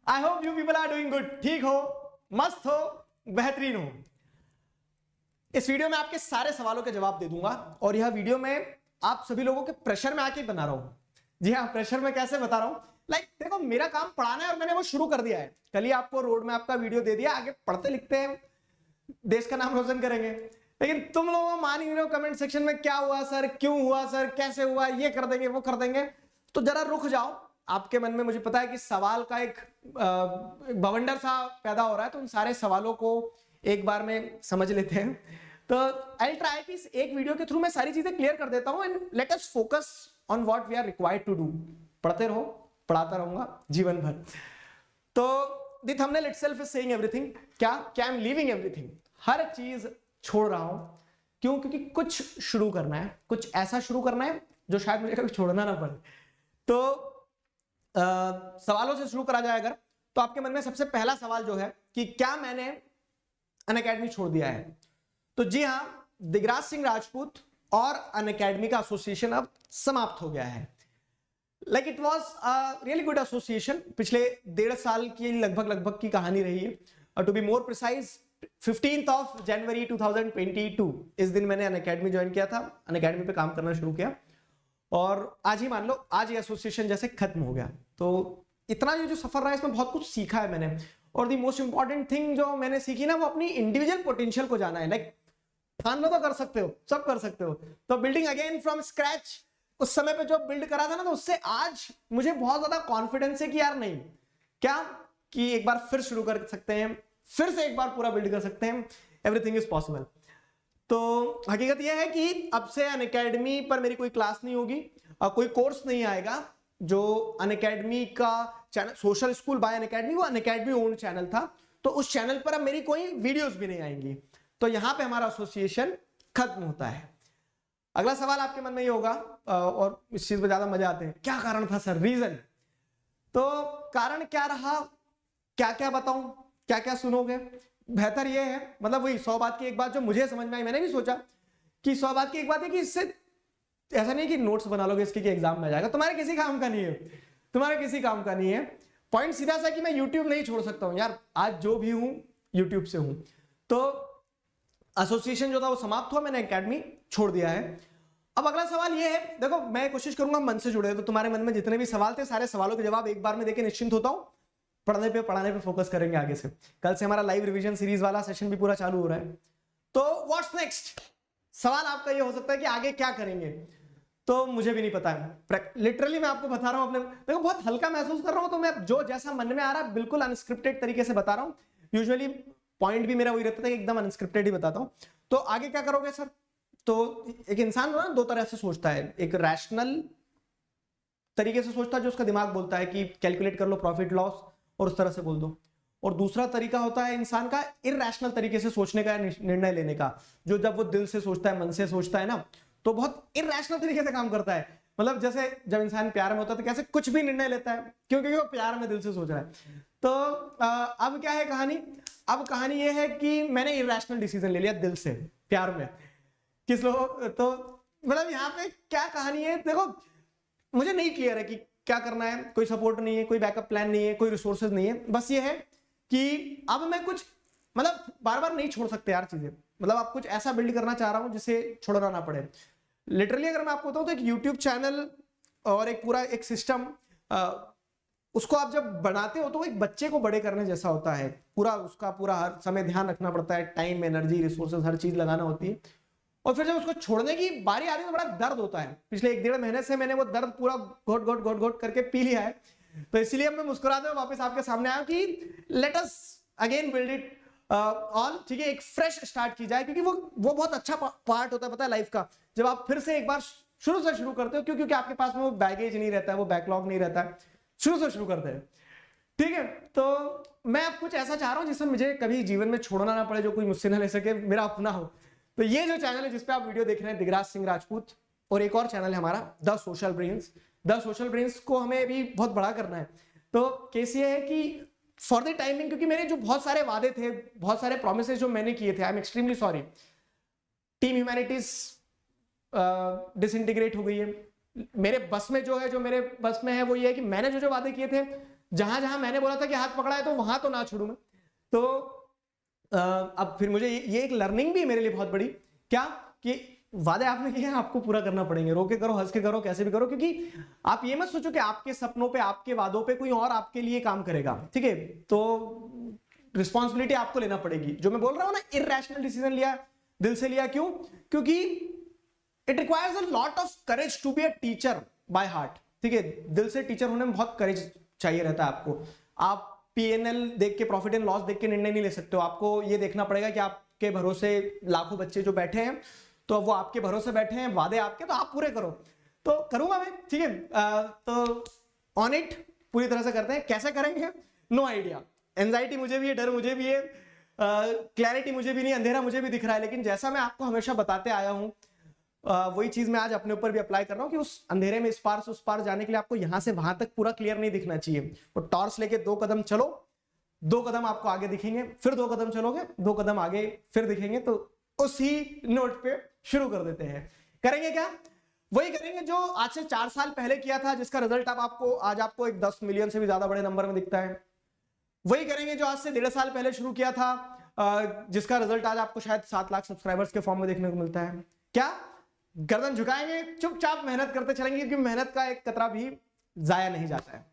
I hope you people are doing good. ठीक हो, मस्त हो, बेहतरीन हो। इस वीडियो में आपके सारे सवालों के जवाब दे दूंगा और यह वीडियो में आप सभी लोगों के प्रेशर में आके बना रहा हूं। जी हाँ, प्रेशर में कैसे बता रहा हूं, देखो मेरा काम पढ़ाना है और मैंने वो शुरू कर दिया है। कल ही आपको रोड मैप का वीडियो दे दिया, आगे पढ़ते लिखते हैं, देश का नाम रोशन करेंगे। लेकिन तुम लोगों मान ही रहे हो कमेंट सेक्शन में, क्या हुआ सर, क्यों हुआ सर, कैसे हुआ, ये कर देंगे वो कर देंगे। तो जरा रुक जाओ। आपके मन में मुझे पता है कि सवाल का एक बवंडर सा पैदा हो रहा है, तो उन सारे सवालों को एक बार में समझ लेते हैं। तो आई ट्राई कि एक वीडियो के थ्रू मैं सारी चीजें क्लियर कर देता हूं and let us focus on what we are required to do. पढ़ते रहो, पढ़ाता रहूंगा जीवन भर। तो the thumbnail itself is saying everything. क्या आई एम लीविंग एवरीथिंग, हर चीज छोड़ रहा हूं। क्यों? क्योंकि कुछ शुरू करना है, कुछ ऐसा शुरू करना है जो शायद मुझे कभी छोड़ना ना पड़े। तो सवालों से शुरू करा जाए अगर, तो आपके मन में सबसे पहला सवाल जो है कि क्या मैंने अनअकैडमी छोड़ दिया है? तो जी हां, दिगराज सिंह राजपूत और अनअकैडमी का एसोसिएशन अब समाप्त हो गया है। It was a really good association. पिछले 1.5 साल की लगभग की कहानी रही है। To be more precise 15th of January 2022 इस दिन मैंने अनअकैडमी ज्वाइन किया था, अनअकैडमी पे काम करना शुरू किया और आज ही मान लो आज ये एसोसिएशन जैसे खत्म हो गया। तो इतना ये जो सफर रहा है इसमें बहुत कुछ सीखा है मैंने। और दी मोस्ट इंपॉर्टेंट थिंग जो मैंने सीखी ना, वो अपनी इंडिविजुअल पोटेंशियल को जाना है। ठान लो तो कर सकते हो, सब कर सकते हो। तो बिल्डिंग अगेन फ्रॉम स्क्रैच, उस समय पे जो बिल्ड करा था ना, तो उससे आज मुझे बहुत ज्यादा कॉन्फिडेंस है कि यार नहीं, क्या कि एक बार फिर शुरू कर सकते हैं, फिर से एक बार पूरा बिल्ड कर सकते हैं। Everything is possible. तो हकीकत यह है कि अब से अनअकैडमी पर मेरी कोई क्लास नहीं होगी और कोई कोर्स नहीं आएगा। जो अनअकैडमी का channel social school by Unacademy, वो अनअकैडमी ओन चैनल था, तो उस चैनल पर अब मेरी कोई वीडियोस भी नहीं आएंगी। तो यहां पे हमारा एसोसिएशन खत्म होता है। अगला सवाल आपके मन में ये होगा, और इस चीज में ज्यादा मजा आते हैं, क्या कारण था सर, रीजन? तो कारण क्या रहा, क्या क्या बताऊं, क्या क्या सुनोगे? बेहतर ये है, मतलब वही 100 बात की एक बात जो मुझे समझ में आई, मैंने भी सोचा कि 100 बात की एक बात है कि इससे ऐसा नहीं कि नोट्स बना लोगे इसके कि एग्जाम में आ जाएगा, तुम्हारे किसी काम का नहीं है, तुम्हारे किसी काम का नहीं है। पॉइंट सीधा सा कि मैं यूट्यूब नहीं छोड़ सकता हूं यार, आज जो भी हूं यूट्यूब से हूं। तो एसोसिएशन जो था वो समाप्त हुआ, मैंने एकेडमी छोड़ दिया है। अब अगला सवाल ये है, देखो मैं कोशिश करूंगा मन से जुड़े, तो तुम्हारे मन में जितने भी सवाल थे सारे सवालों के जवाब एक बार में देके निश्चिंत होता हूं। पढ़ने पे पढ़ाने पे फोकस करेंगे आगे से। कल से हमारा लाइव रिवीजन सीरीज वाला सेशन भी पूरा चालू हो रहा है। तो व्हाट्स नेक्स्ट? सवाल आपका ये हो सकता है कि आगे क्या करेंगे, तो मुझे भी नहीं पता है। लिटरली मैं आपको बता रहा हूं, अपने देखो बहुत हल्का महसूस कर रहा हूं, तो मैं जो जैसा मन में आ रहा है बिल्कुल अनस्क्रिप्टेड तरीके से बता रहा हूं। यूजुअली पॉइंट भी मेरा वही रहता था कि एकदम अनस्क्रिप्टेड ही बताता हूं। तो आगे क्या करोगे सर? तो एक इंसान ना 2 तरह से सोचता है, एक रैशनल तरीके से सोचता है जो उसका दिमाग बोलता है कि कैलकुलेट कर लो प्रॉफिट लॉस और उस तरह से बोल दो, और दूसरा तरीका होता है इंसान का इरैशनल तरीके से सोचने का, निर्णय लेने का, जो जब वो दिल से सोचता है, मन से सोचता है ना, तो बहुत इरैशनल तरीके से काम करता है। मतलब जैसे जब इंसान प्यार में होता है तो कैसे कुछ भी निर्णय लेता है, क्योंकि वो प्यार में दिल से सोच रहा है। तो अब क्या है कहानी? अब कहानी ये है कि मैंने इरैशनल डिसीजन ले लिया दिल से, प्यार में। किस लोग तो मतलब यहाँ पे क्या कहानी है, देखो मुझे नहीं क्लियर है कि क्या करना है, कोई सपोर्ट नहीं है, कोई बैकअप प्लान नहीं है, कोई रिसोर्सेज नहीं है। बस ये है कि अब मैं कुछ मतलब बार बार नहीं छोड़ सकते यार चीजें, मतलब आप कुछ ऐसा बिल्ड करना चाह रहा हूं जिसे छोड़ना ना पड़े। लिटरली अगर मैं आपको बताऊं तो एक यूट्यूब चैनल और एक पूरा एक सिस्टम, उसको आप जब बनाते हो तो एक बच्चे को बड़े करने जैसा होता है। पूरा उसका पूरा हर समय ध्यान रखना पड़ता है, टाइम, एनर्जी, रिसोर्सेज, हर चीज लगाना होती है। और फिर जब उसको छोड़ने की बारी आती है तो बड़ा दर्द होता है। पिछले 1-1.5 महीने से मैंने वो दर्द पूरा घोट घोट घोट घोट करके पी लिया है। तो इसीलिए मैं मुस्कुराते हुए वापस आपके सामने आया कि let us again build it all, ठीक है, एक फ्रेश स्टार्ट की जाए, क्योंकि वो बहुत अच्छा पार्ट होता है पता है लाइफ का, जब आप फिर से एक बार शुरू से शुरू करते हो, क्योंकि आपके पास में वो बैगेज नहीं रहता है, वो बैकलॉग नहीं रहता है, शुरू से शुरू करते हैं। ठीक है, तो मैं अब कुछ ऐसा चाह रहा हूं जिससे मुझे कभी जीवन में छोड़ना ना पड़े, जो कोई मुझसे ना ले सके, मेरा अपना हो। तो ये जो चैनल है जिसपे आप वीडियो देख रहे हैं, दिगराज सिंह राजपूत, और एक और चैनल है हमारा the social brains. The social brains को हमें अभी बहुत बड़ा करना है। तो केस ये है कि फॉर द टाइमिंग, क्योंकि मेरे जो बहुत सारे वादे थे, बहुत सारे प्रोमिसेस जो मैंने किए थे, I am extremely sorry, team humanities disintegrate हो गई है। मेरे बस में जो है, जो मेरे बस में है वो ये है कि मैंने जो जो वादे किए थे जहां जहां मैंने बोला था कि हाथ पकड़ा है तो वहां तो ना छोड़ू मैं। तो अब फिर मुझे ये एक लर्निंग भी है मेरे लिए बहुत बड़ी, क्या कि वादे आपने किए हैं आपको पूरा करना पड़ेंगे, रो के करो, हंस के करो, कैसे भी करो, क्योंकि आप ये मत सोचो कि आपके सपनों पे, आपके वादों पे कोई और आपके लिए काम करेगा, ठीक है। तो रिस्पॉन्सिबिलिटी आपको लेना पड़ेगी। जो मैं बोल रहा हूं ना, इरैशनल डिसीजन लिया, दिल से लिया, क्यों? क्योंकि it requires a lot of courage to be a teacher by heart, ठीक है। दिल से टीचर होने में बहुत करेज चाहिए रहता है आपको। आप पीएनएल देख के, प्रॉफिट एंड लॉस देख के निर्णय नहीं ले सकते हो। आपको ये देखना पड़ेगा कि आपके भरोसे लाखों बच्चे जो बैठे हैं, तो वो आपके भरोसे बैठे हैं, वादे आपके, तो आप पूरे करो। तो करूंगा मैं, ठीक है। तो ऑन इट पूरी तरह से करते हैं। कैसे करेंगे? No idea. एंजाइटी मुझे भी है, डर मुझे भी है, क्लैरिटी मुझे भी नहीं, अंधेरा मुझे भी दिख रहा है, लेकिन जैसा मैं आपको हमेशा बताते आया हूं, वही चीज मैं आज अपने ऊपर भी अप्लाई कर रहा हूं कि उस अंधेरे में इस पार से उस पार जाने के लिए आपको यहां से वहां तक पूरा क्लियर नहीं दिखना चाहिए। वो टॉर्च लेके 2 कदम चलो, 2 कदम आपको आगे दिखेंगे, फिर 2 कदम चलोगे, 2 कदम आगे फिर दिखेंगे। तो उसी नोट पे शुरू कर देते हैं। करेंगे क्या? वही करेंगे जो आज से 4 साल पहले किया था, जिसका रिजल्ट अब आपको आज आपको एक 10 मिलियन से भी ज्यादा बड़े नंबर में दिखता है। वही करेंगे जो आज से 1.5 साल पहले शुरू किया था, जिसका रिजल्ट आज आपको शायद 7 लाख सब्सक्राइबर्स के फॉर्म में देखने को मिलता है। क्या? गर्दन झुकाएंगे, चुपचाप मेहनत करते चलेंगे, क्योंकि मेहनत का एक कतरा भी जाया नहीं जाता है।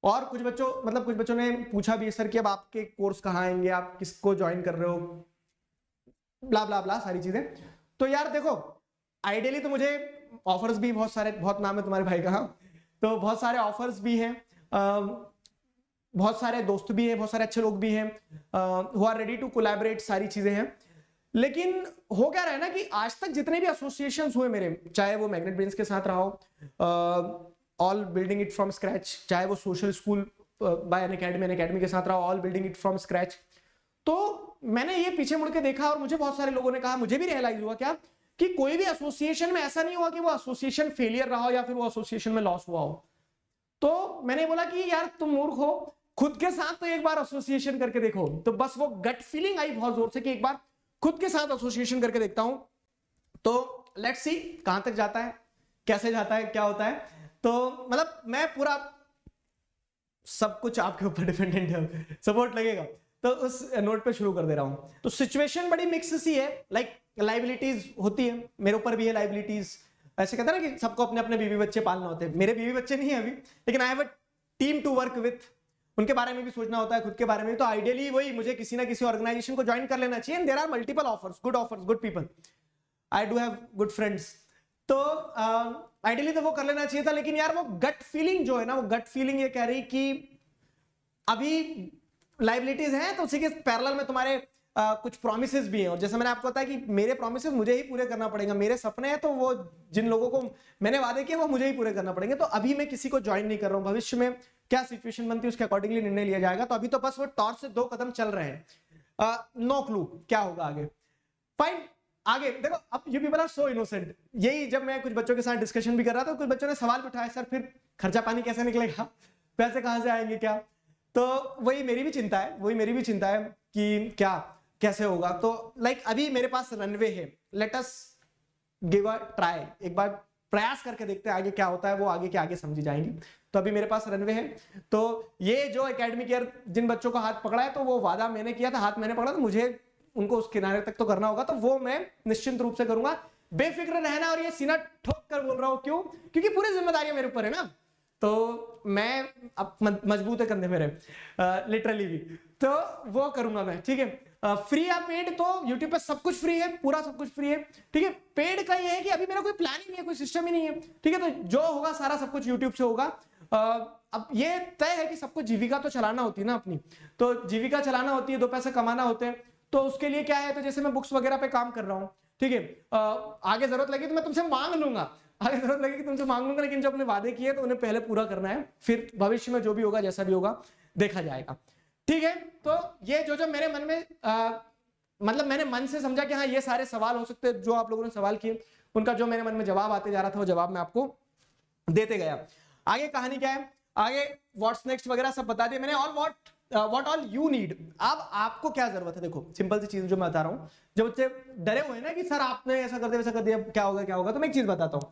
और कुछ बच्चों ने पूछा भी, सर कि अब आपके कोर्स कहाँ आएंगे, आप किसको ज्वाइन कर रहे हो, ब्ला ब्ला ब्ला सारी चीजें। तो यार देखो, आइडियली तो मुझे ऑफर्स भी बहुत सारे, बहुत नाम है तुम्हारे भाई का, तो बहुत सारे ऑफर्स भी हैं, बहुत सारे दोस्त भी हैं, बहुत सारे अच्छे लोग भी हैं, who are ready to collaborate, सारी चीजें हैं। लेकिन हो क्या रहा है ना कि आज तक जितने भी एसोसिएशन हुए मेरे, चाहे वो मैग्नेट ब्रेन्स के साथ रहा हो, all building it from scratch, चाहे वो सोशल स्कूल बाय अनअकैडमी के साथ रहा, all building it from scratch, तो मैंने ये पीछे मुड़ के देखा और मुझे बहुत सारे लोगों ने कहा, मुझे भी रियलाइज हुआ क्या कि कोई भी एसोसिएशन में ऐसा नहीं हुआ कि वो एसोसिएशन फेलियर रहा हो या फिर वो एसोसिएशन में लॉस हुआ हो। तो मैंने बोला कि यार तुम मूर्ख हो, खुद के साथ तो एक बार एसोसिएशन करके देखो। तो बस वो गट फीलिंग आई बहुत जोर से कि एक बार खुद के साथ एसोसिएशन करके देखता हूं। तो लेट्स सी कहां तक जाता है, कैसे जाता है, क्या होता है। तो मतलब मैं पूरा सब कुछ आपके ऊपर डिपेंडेंट है, सपोर्ट लगेगा। तो उस नोट पे शुरू कर दे रहा हूं। तो सिचुएशन बड़ी मिक्स सी है, लाइक लाइबिलिटीज होती है, मेरे ऊपर भी है लाइबिलिटीज। ऐसे कहते हैं ना कि सबको अपने अपने बीवी बच्चे पालना होते हैं, मेरे बीवी बच्चे नहीं है अभी, लेकिन I have a team to work with, उनके बारे में भी सोचना होता है, खुद के बारे में। तो आइडियली वही मुझे किसी ना किसी ऑर्गेनाइजेशन को ज्वाइन कर लेना चाहिए, and there are multiple offers, good people, I do have good friends. तो आइडियली तो वो कर लेना चाहिए था, लेकिन यार वो गट फीलिंग जो है ना, वो गट फीलिंग ये कह रही कि अभी लाइबिलिटीज हैं, तो उसी के पैरेलल में तुम्हारे कुछ प्रोमिसेस भी हैं। और जैसे मैंने आपको बताया कि मेरे प्रोमिसेस मुझे ही पूरे करना पड़ेगा, मेरे सपने हैं तो वो जिन लोगों को मैंने वादे किए वो मुझे ही पूरे करना पड़ेंगे। तो अभी मैं किसी को ज्वाइन नहीं कर रहा हूं, भविष्य में क्या सिचुएशन बनती है उसके अकॉर्डिंगली निर्णय लिया जाएगा। तो अभी तो बस वो टॉर्च से 2 कदम चल रहे हैं, नो क्लू क्या होगा आगे। फाइन, आगे देखो। अब you people are so innocent. यही जब मैं कुछ बच्चों के साथ डिस्कशन भी कर रहा था, कुछ बच्चों ने सवाल भी उठाया, सर फिर खर्चा पानी कैसे निकलेगा, पैसे कहां से आएंगे क्या। तो वही मेरी भी चिंता है कि क्या कैसे होगा। तो लाइक अभी मेरे पास रनवे है, let us give a try, एक बार प्रयास करके देखते हैं आगे क्या होता है, वो आगे के आगे समझी जाएंगी। तो अभी मेरे पास रनवे है। तो ये जो एकेडमिक ईयर जिन बच्चों का हाथ पकड़ा है, तो वो वादा मैंने किया था, हाथ मैंने पकड़ा, तो मुझे उनको उस किनारे तक तो करना होगा। तो वो मैं निश्चिंत रूप से करूंगा, बेफिक्र रहना। और ये सीना ठोक कर बोल रहा हूं, क्यों? क्योंकि पूरी जिम्मेदारियां मेरे ऊपर है ना। तो मैं अब मजबूत है कंधे मेरे, लिटरली भी। तो वो करूंगा मैं, ठीक है। फ्री या पेड, तो यूट्यूब पे सब कुछ फ्री है, पूरा सब कुछ फ्री है, ठीक है। पेड का ये है कि अभी मेरा कोई प्लान ही नहीं है, कोई सिस्टम ही नहीं है, ठीक है। तो जो होगा सारा सब कुछ यूट्यूब से होगा। अब ये तय है कि सबको जीविका तो चलाना होती है ना अपनी, तो जीविका चलाना होती है, 2 पैसे कमाना होते हैं। तो उसके लिए क्या है, तो जैसे मैं बुक्स वगैरह पे काम कर रहा हूँ, ठीक है। आगे जरूरत लगी तो मैं तुमसे मांग लूंगा, लेकिन जो अपने वादे किए तो उन्हें पहले पूरा करना है, फिर भविष्य में जो भी होगा, जैसा भी होगा, देखा जाएगा, ठीक है। तो ये जो मेरे मन में मतलब मैंने मन से समझा कि हाँ ये सारे सवाल हो सकते हैं जो आप लोगों ने सवाल किए, उनका जो मेरे मन में जवाब आते जा रहा था, वो जवाब मैं आपको देते गया। आगे कहानी क्या है, आगे व्हाट्स नेक्स्ट वगैरह सब बता दिया मैंने। और व्हाट ऑल यू नीड, अब आपको क्या जरूरत है। देखो सिंपल सी चीज जो मैं बता रहा हूं, जो बच्चे डरे हुए हैं ना कि सर आपने ऐसा कर दिया वैसा कर दिया, क्या होगा, तो मैं एक चीज बताता हूं।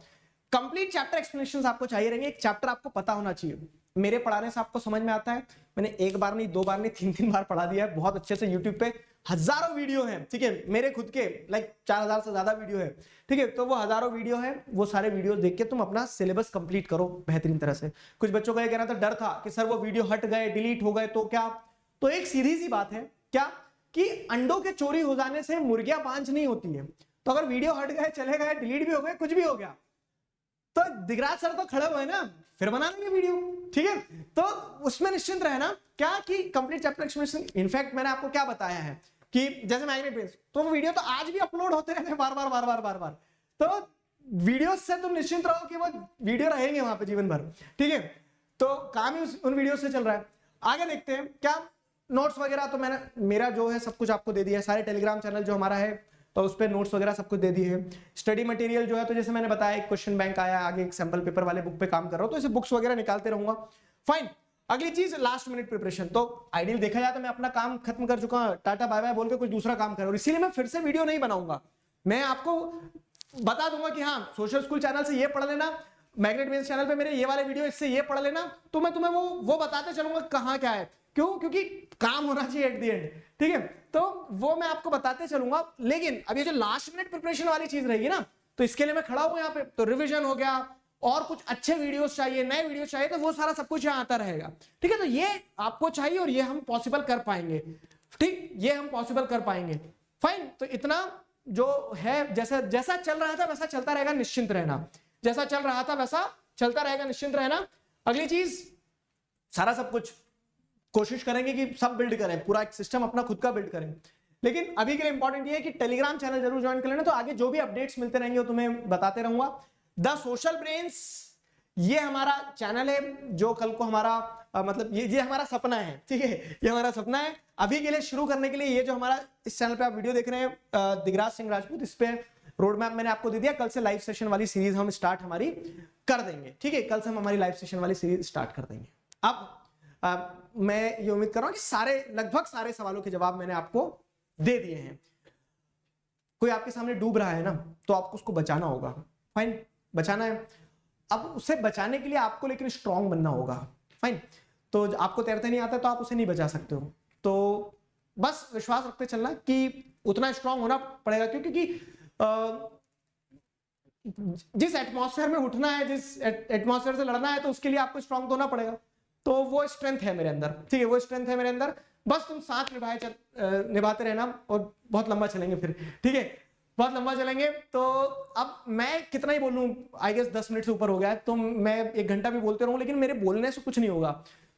कंप्लीट चैप्टर एक्सप्लेनेशन आपको चाहिए रहेंगे, एक चैप्टर आपको पता होना चाहिए, मेरे पढ़ाने से आपको समझ में आता है। मैंने एक बार नहीं, दो बार नहीं, तीन बार पढ़ा दिया है बहुत अच्छे से। यूट्यूब पे हजारों वीडियो हैं, ठीक है, मेरे खुद के लाइक 4000 से ज्यादा वीडियो है, ठीक है। तो वो हजारों वीडियो है, वो सारे वीडियो देख के तुम अपना सिलेबस कंप्लीट करो बेहतरीन तरह से। कुछ बच्चों का ये कहना था, डर था कि सर वो वीडियो हट गए, डिलीट हो गए तो क्या। तो एक सीधी सी बात है क्या, कि अंडों के चोरी हो जाने से मुर्गियां बांझ नहीं होती है। तो अगर वीडियो हट गए, चले गए, डिलीट भी हो गए, कुछ भी हो गया, तो दिगराज सर तो खड़े हुए ना, फिर बना लेंगे वीडियो, ठीक है। तो उसमें निश्चिंत रहना क्या कि कंप्लीट चैप्टर एक्सप्लेनेशन। इनफैक्ट मैंने आपको क्या बताया है कि जैसे मैग्नेट बेस, तो वो वीडियो तो आज भी अपलोड होते रहते हैं बार बार बार बार बार बार। तो वीडियो से तुम निश्चिंत रहो कि वो वीडियो रहेंगे वहां पे जीवन भर, ठीक है। तो काम ही उन वीडियो से चल रहा है। आगे देखते हैं क्या नोट्स वगैरह, तो मैंने मेरा जो है सब कुछ आपको दे दिया है। सारे टेलीग्राम चैनल जो हमारा है तो उस पर नोट्स वगैरह सब कुछ दे दिए है। स्टडी मटेरियल जो है, तो जैसे मैंने बताया एक क्वेश्चन बैंक आया, आगे एक सैंपल पेपर वाले बुक पे काम कर रहा हूं, तो इसे बुक्स वगैरह निकालते रहूंगा। फाइन। अगली चीज लास्ट मिनट प्रिपरेशन। तो आइडियल देखा जाए तो मैं अपना काम खत्म कर चुका हूं, टाटा बाय बाय बोल के कुछ दूसरा काम कर रहा हूं, इसीलिए मैं फिर से वीडियो नहीं बनाऊंगा। मैं आपको बता दूंगा कि हाँ सोशल स्कूल चैनल से ये पढ़ लेना, मैग्नेट बेस चैनल पे मेरे ये वाले वीडियो इससे ये पढ़ लेना, तो मैं तुम्हें वो बताते चलूंगा कहाँ क्या है। क्यों? क्योंकि काम होना चाहिए एट द एंड, ठीक है। तो वो मैं आपको बताते चलूंगा। लेकिन अब ये जो लास्ट मिनट प्रिपरेशन वाली चीज रहेगी ना, तो इसके लिए मैं खड़ा हूं यहाँ पे। तो रिवीजन हो गया, और कुछ अच्छे वीडियोस चाहिए, नए वीडियो चाहिए, तो वो सारा सब कुछ यहाँ आता रहेगा, ठीक है। तो ये आपको चाहिए और ये हम पॉसिबल कर पाएंगे, ठीक, ये हम पॉसिबल कर पाएंगे। फाइन। तो इतना जो है, जैसा जैसा चल रहा था वैसा चलता रहेगा, निश्चिंत रहना। जैसा चल रहा था वैसा चलता रहेगा, निश्चिंत रहना। अगली चीज, सारा सब कुछ कोशिश करेंगे कि सब बिल्ड करें, पूरा एक सिस्टम अपना खुद का बिल्ड करें। लेकिन अभी के लिए इंपॉर्टेंट ये है कि टेलीग्राम चैनल जरूर ज्वाइन कर लेना, तो आगे जो भी अपडेट्स मिलते रहेंगे वो तुम्हें बताते रहूंगा। द सोशल ब्रेन्स, ये हमारा चैनल है जो कल को हमारा मतलब ये हमारा सपना है, ठीक है, ये हमारा सपना है। अभी के लिए शुरू करने के लिए ये जो हमारा इस चैनल पे आप वीडियो देख रहे हैं दिगराज सिंह राजपूत, इस पे रोड मैप मैंने आपको दे दिया। कल से लाइव सेशन वाली सीरीज हम स्टार्ट हमारी कर देंगे, ठीक है, कल से हम हमारी लाइव सेशन वाली सीरीज स्टार्ट कर देंगे। अब मैं ये उम्मीद कर रहा हूं कि लगभग सारे सवालों के जवाब मैंने आपको दे दिए हैं। कोई आपके सामने डूब रहा है ना, तो आपको उसको बचाना होगा। फाइन, बचाना है। अब उसे बचाने के लिए आपको लेकिन स्ट्रांग बनना होगा। फाइन। तो आपको तैरते नहीं आता तो आप उसे नहीं बचा सकते हो। तो बस विश्वास रखते चलना कि उतना स्ट्रांग होना पड़ेगा, क्योंकि जिस एटमॉस्फेयर में उठना है, जिस एटमॉस्फेयर से लड़ना है, तो उसके लिए आपको स्ट्रांग तो होना पड़ेगा। तो वो स्ट्रेंथ है मेरे अंदर, ठीक है, वो स्ट्रेंथ है मेरे अंदर। बस तुम साथ निभाते रहना और बहुत लंबा चलेंगे फिर, ठीक है, बहुत लंबा चलेंगे। तो अब मैं कितना ही बोलूं, आई गेस 10 मिनट से ऊपर हो गया है, तो मैं 1 घंटा भी बोलते रहूं, लेकिन मेरे बोलने से कुछ नहीं होगा।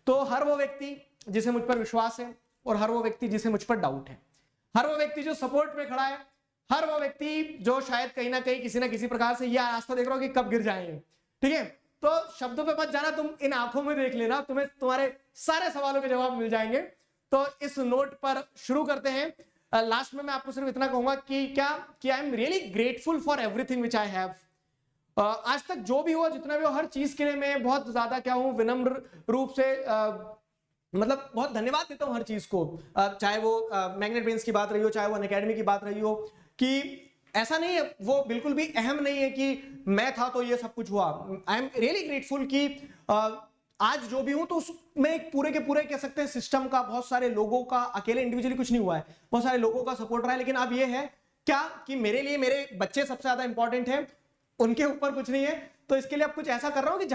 तो हर वो व्यक्ति जिसे मुझ पर विश्वास है, और हर वो व्यक्ति जिसे मुझ पर डाउट है, हर वो व्यक्ति जो सपोर्ट में खड़ा है, हर वो व्यक्ति जो शायद कहीं ना कहीं किसी ना किसी प्रकार से यह रास्ता देख रहा हो कि कब गिर जाएंगे, ठीक है, तो शब्दों पे मत जाना, तुम इन आंखों में देख लेना, तुम्हें तुम्हारे सारे सवालों के जवाब मिल जाएंगे। तो इस नोट पर शुरू करते हैं। लास्ट में मैं आपको सिर्फ इतना कहूंगा कि I am really grateful for everything which I have. आज तक जो भी हुआ, जितना भी हो, हर चीज के लिए मैं बहुत ज्यादा क्या हूं, विनम्र रूप से मतलब बहुत धन्यवाद देता हूं हर चीज को। चाहे वो मैग्नेट ब्रेन्स की बात रही हो, चाहे वो अनअकैडमी की बात रही हो, कि ऐसा नहीं है, वो बिल्कुल भी अहम नहीं है कि मैं था तो ये सब कुछ हुआ। आई एम रियली ग्रेटफुल कि आज जो भी हूं तो उसमें एक पूरे के पूरे कह सकते हैं सिस्टम का, बहुत सारे लोगों का, अकेले इंडिविजुअली कुछ नहीं हुआ है, बहुत सारे लोगों का सपोर्ट रहा है। लेकिन अब ये है क्या कि मेरे लिए मेरे बच्चे सबसे ज्यादा इंपॉर्टेंट है, उनके ऊपर कुछ नहीं है। तो इसके लिए अब कुछ ऐसा कर रहा हूं कि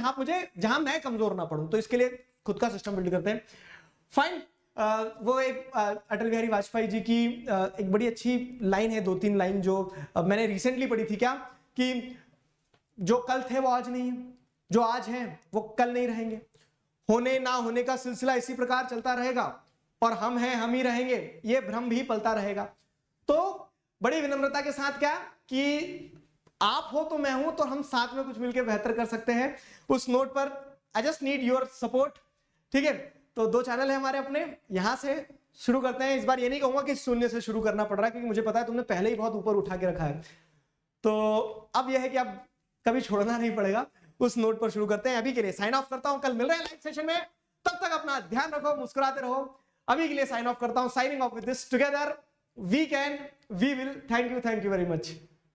जहां मैं कमजोर ना पड़ूं, तो इसके लिए खुद का सिस्टम बिल्ड करते हैं। फाइन। वो एक अटल बिहारी वाजपेयी जी की एक बड़ी अच्छी लाइन है, 2-3 लाइन जो मैंने रिसेंटली पढ़ी थी, क्या कि जो कल थे वो आज नहीं है, जो आज हैं वो कल नहीं रहेंगे, होने ना होने का सिलसिला इसी प्रकार चलता रहेगा, और हम हैं हम ही रहेंगे, ये भ्रम भी पलता रहेगा। तो बड़ी विनम्रता के साथ क्या कि आप हो तो मैं हूं, तो हम साथ में कुछ मिलकर बेहतर कर सकते हैं। उस नोट पर I just need your support, ठीक है। तो 2 चैनल है हमारे अपने, यहां से शुरू करते हैं। इस बार ये नहीं कहूंगा कि शून्य से शुरू करना पड़ रहा है, क्योंकि मुझे पता है तुमने पहले ही बहुत ऊपर उठा के रखा है। तो अब यह है कि अब कभी छोड़ना नहीं पड़ेगा, उस नोट पर शुरू करते हैं। अभी के लिए साइन ऑफ करता हूं, कल मिल रहे हैं लाइव सेशन में, तब तक अपना ध्यान रखो, मुस्कुराते रहो। अभी के लिए साइन ऑफ करता हूं, signing off with this together we can we will. Thank you very much.